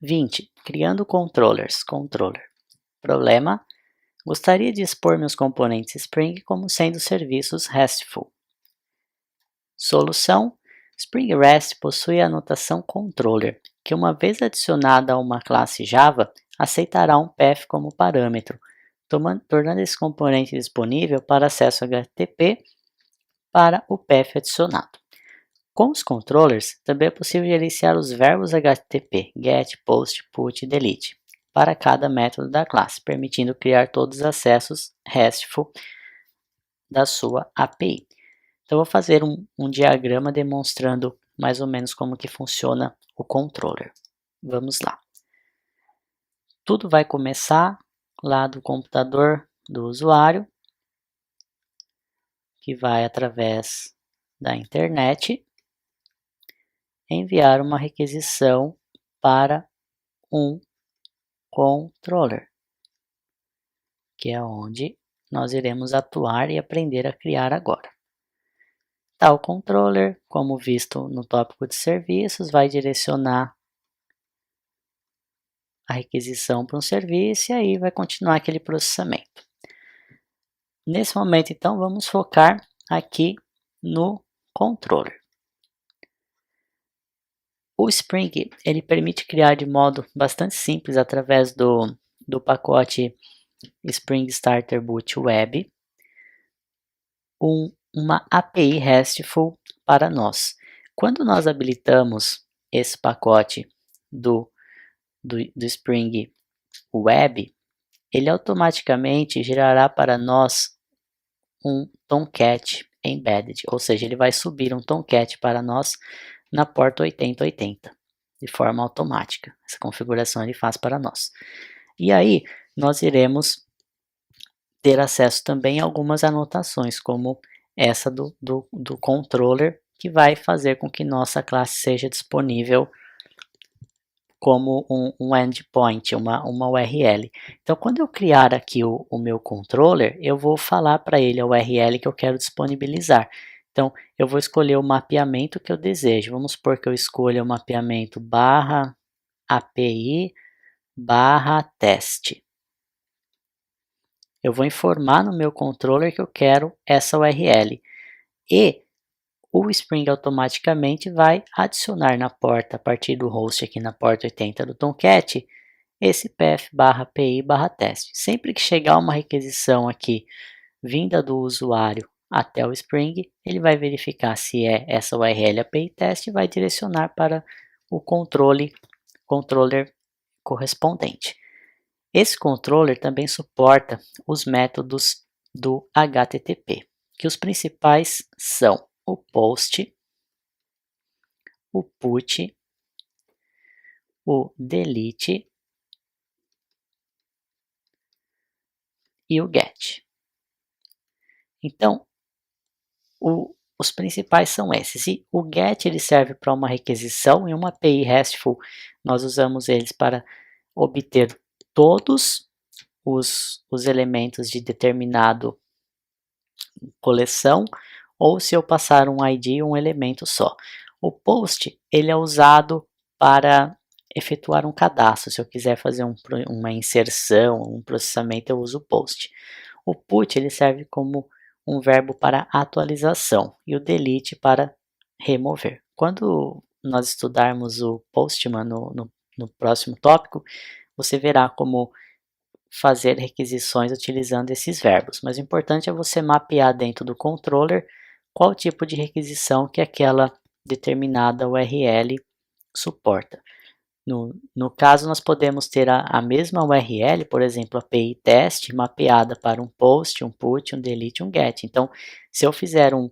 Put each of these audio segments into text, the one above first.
20. Criando controllers. Controller. Problema: gostaria de expor meus componentes Spring como sendo serviços RESTful. Solução: Spring REST possui a notação controller, que uma vez adicionada a uma classe Java, aceitará um path como parâmetro, tornando esse componente disponível para acesso HTTP para o path adicionado. Com os controllers, também é possível gerenciar os verbos HTTP, GET, POST, PUT e DELETE, para cada método da classe, permitindo criar todos os acessos RESTful da sua API. Então, eu vou fazer um diagrama demonstrando mais ou menos como que funciona o controller. Vamos lá. Tudo vai começar lá do computador do usuário, que vai através da internet enviar uma requisição para um controller, que é onde nós iremos atuar e aprender a criar agora. Tal controller, como visto no tópico de serviços, vai direcionar a requisição para um serviço e aí vai continuar aquele processamento. Nesse momento, então, vamos focar aqui no controller. O Spring ele permite criar de modo bastante simples através do pacote Spring Starter Boot Web uma API RESTful para nós. Quando nós habilitamos esse pacote do Spring Web, ele automaticamente gerará para nós um Tomcat Embedded, ou seja, ele vai subir um Tomcat para nós na porta 8080, de forma automática. Essa configuração ele faz para nós. E aí, nós iremos ter acesso também a algumas anotações, como essa do controller, que vai fazer com que nossa classe seja disponível como um endpoint, uma URL. Então, quando eu criar aqui o meu controller, eu vou falar para ele a URL que eu quero disponibilizar. Então, eu vou escolher o mapeamento que eu desejo. Vamos supor que eu escolha o mapeamento /API /teste. Eu vou informar no meu controller que eu quero essa URL. E o Spring automaticamente vai adicionar na porta, a partir do host aqui na porta 80 do Tomcat, esse path /API /teste. Sempre que chegar uma requisição aqui vinda do usuário até o Spring, ele vai verificar se é essa URL API teste e vai direcionar para o controller correspondente. Esse controller também suporta os métodos do HTTP, que os principais são o POST, o PUT, o DELETE e o GET. Então, os principais são esses. E o GET ele serve para uma requisição, e uma API RESTful nós usamos eles para obter todos os elementos de determinado coleção, ou se eu passar um ID, um elemento só. O POST ele é usado para efetuar um cadastro. Se eu quiser fazer uma inserção, um processamento, eu uso o POST. O PUT ele serve como um verbo para atualização e o DELETE para remover. Quando nós estudarmos o Postman no próximo tópico, você verá como fazer requisições utilizando esses verbos, mas o importante é você mapear dentro do controller qual tipo de requisição que aquela determinada URL suporta. No caso, nós podemos ter a mesma URL, por exemplo, API teste, mapeada para um post, um put, um delete, um get. Então, se eu fizer um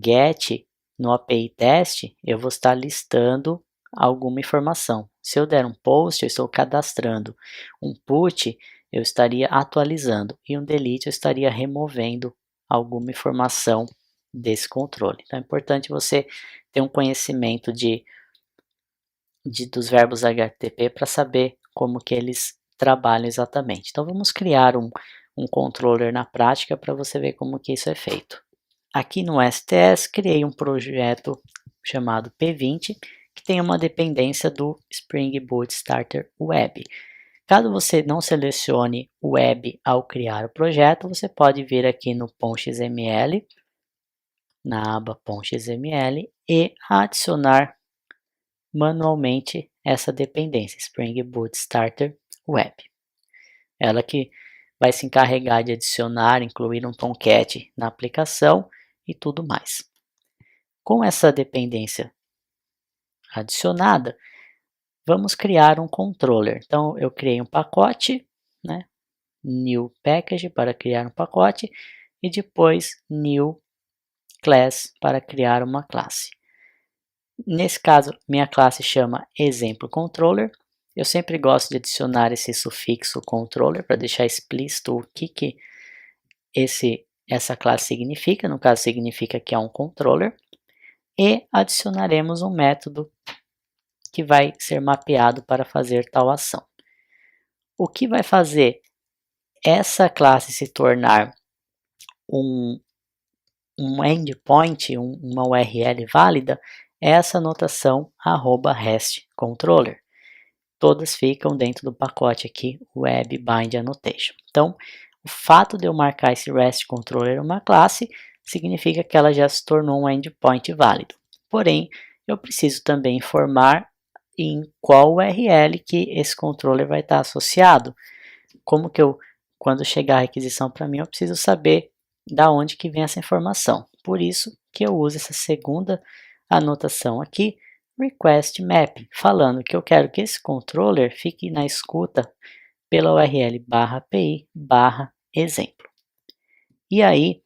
get no API teste, eu vou estar listando alguma informação. Se eu der um post, eu estou cadastrando. Um put, eu estaria atualizando. E um delete, eu estaria removendo alguma informação desse controle. Então, é importante você ter um conhecimento dos verbos HTTP para saber como que eles trabalham exatamente. Então vamos criar um controller na prática para você ver como que isso é feito. Aqui no STS criei um projeto chamado P20, que tem uma dependência do Spring Boot Starter Web. Caso você não selecione o Web ao criar o projeto, você pode vir aqui no .xml, na aba .xml, e adicionar manualmente essa dependência, Spring Boot Starter Web. Ela que vai se encarregar de adicionar, incluir um Tomcat na aplicação e tudo mais. Com essa dependência adicionada, vamos criar um controller. Então, eu criei um pacote, né? New Package para criar um pacote e depois New Class para criar uma classe. Nesse caso, minha classe chama exemplo controller. Eu sempre gosto de adicionar esse sufixo controller para deixar explícito o que essa classe significa. No caso, significa que é um controller. E adicionaremos um método que vai ser mapeado para fazer tal ação. O que vai fazer essa classe se tornar um endpoint, uma URL válida, é essa notação @REST-controller. Todas ficam dentro do pacote aqui, Web Bind Annotation. Então, o fato de eu marcar esse REST controller uma classe, significa que ela já se tornou um endpoint válido. Porém, eu preciso também informar em qual URL que esse controller vai estar associado. Como que quando chegar a requisição para mim, eu preciso saber da onde que vem essa informação. Por isso que eu uso essa segunda anotação aqui, request map, falando que eu quero que esse controller fique na escuta pela URL /API /exemplo. E aí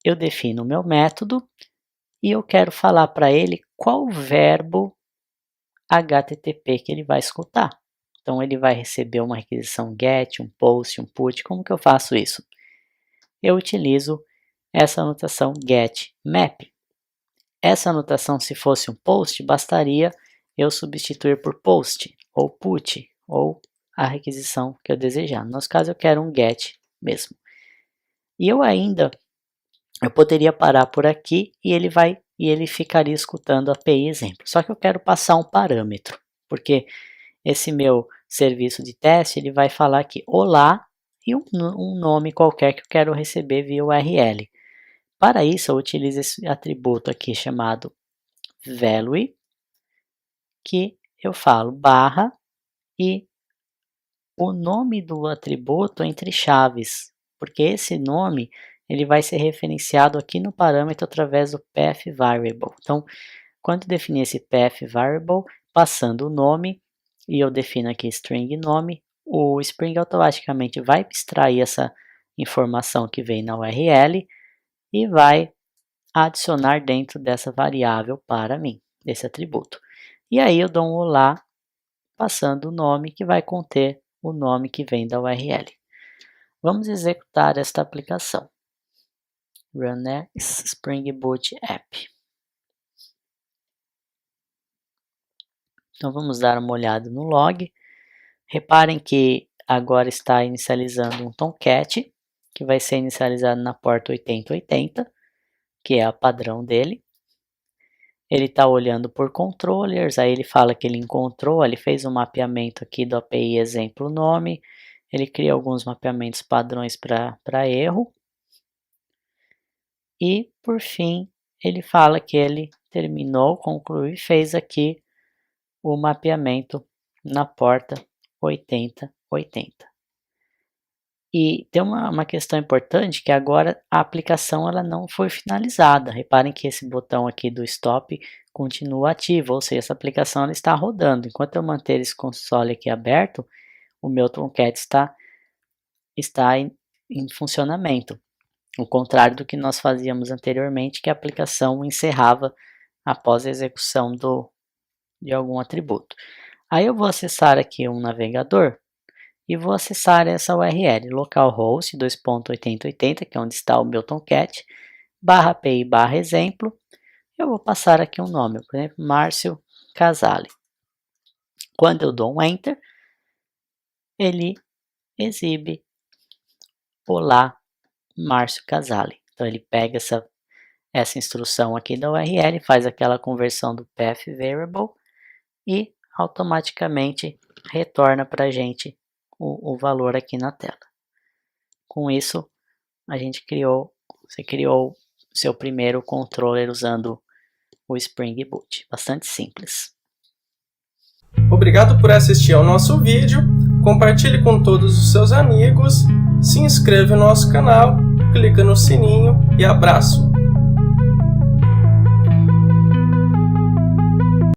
eu defino o meu método e eu quero falar para ele qual verbo HTTP que ele vai escutar. Então ele vai receber uma requisição GET, um POST, um PUT. Como que eu faço isso? Eu utilizo essa anotação getMap. Essa anotação, se fosse um POST, bastaria eu substituir por POST, ou PUT, ou a requisição que eu desejar. No nosso caso, eu quero um GET mesmo. E eu poderia parar por aqui e ele ficaria escutando a API exemplo. Só que eu quero passar um parâmetro, porque esse meu serviço de teste ele vai falar aqui olá e um nome qualquer que eu quero receber via URL. Para isso, eu utilizo esse atributo aqui chamado value, que eu falo barra e o nome do atributo entre chaves, porque esse nome ele vai ser referenciado aqui no parâmetro através do path variable. Então, quando definir esse path variable, passando o nome, e eu defino aqui string nome, o Spring automaticamente vai extrair essa informação que vem na URL e vai adicionar dentro dessa variável para mim, desse atributo. E aí eu dou um olá, passando o nome que vai conter o nome que vem da URL. Vamos executar esta aplicação. Run as Spring Boot App. Então vamos dar uma olhada no log. Reparem que agora está inicializando um Tomcat, que vai ser inicializado na porta 8080, que é a padrão dele. Ele está olhando por controllers, aí ele fala que ele encontrou, ele fez um mapeamento aqui do API exemplo nome, ele cria alguns mapeamentos padrões para erro. E, por fim, ele fala que ele terminou, concluiu e fez aqui o mapeamento na porta 8080. E tem uma questão importante que agora a aplicação ela não foi finalizada. Reparem que esse botão aqui do stop continua ativo, ou seja, essa aplicação ela está rodando. Enquanto eu manter esse console aqui aberto, o meu Tomcat está em funcionamento. Ao contrário do que nós fazíamos anteriormente, que a aplicação encerrava após a execução de algum atributo. Aí eu vou acessar aqui um navegador e vou acessar essa URL, localhost 2.8080, que é onde está o meu Tomcat, /API /exemplo. Eu vou passar aqui um nome, por exemplo, Márcio Casale. Quando eu dou um Enter, ele exibe olá, Márcio Casale. Então ele pega essa instrução aqui da URL, faz aquela conversão do path variable e automaticamente retorna para a gente o valor aqui na tela. Com isso, você criou seu primeiro controller usando o Spring Boot. Bastante simples. Obrigado por assistir ao nosso vídeo, compartilhe com todos os seus amigos, se inscreva no nosso canal, clica no sininho e abraço!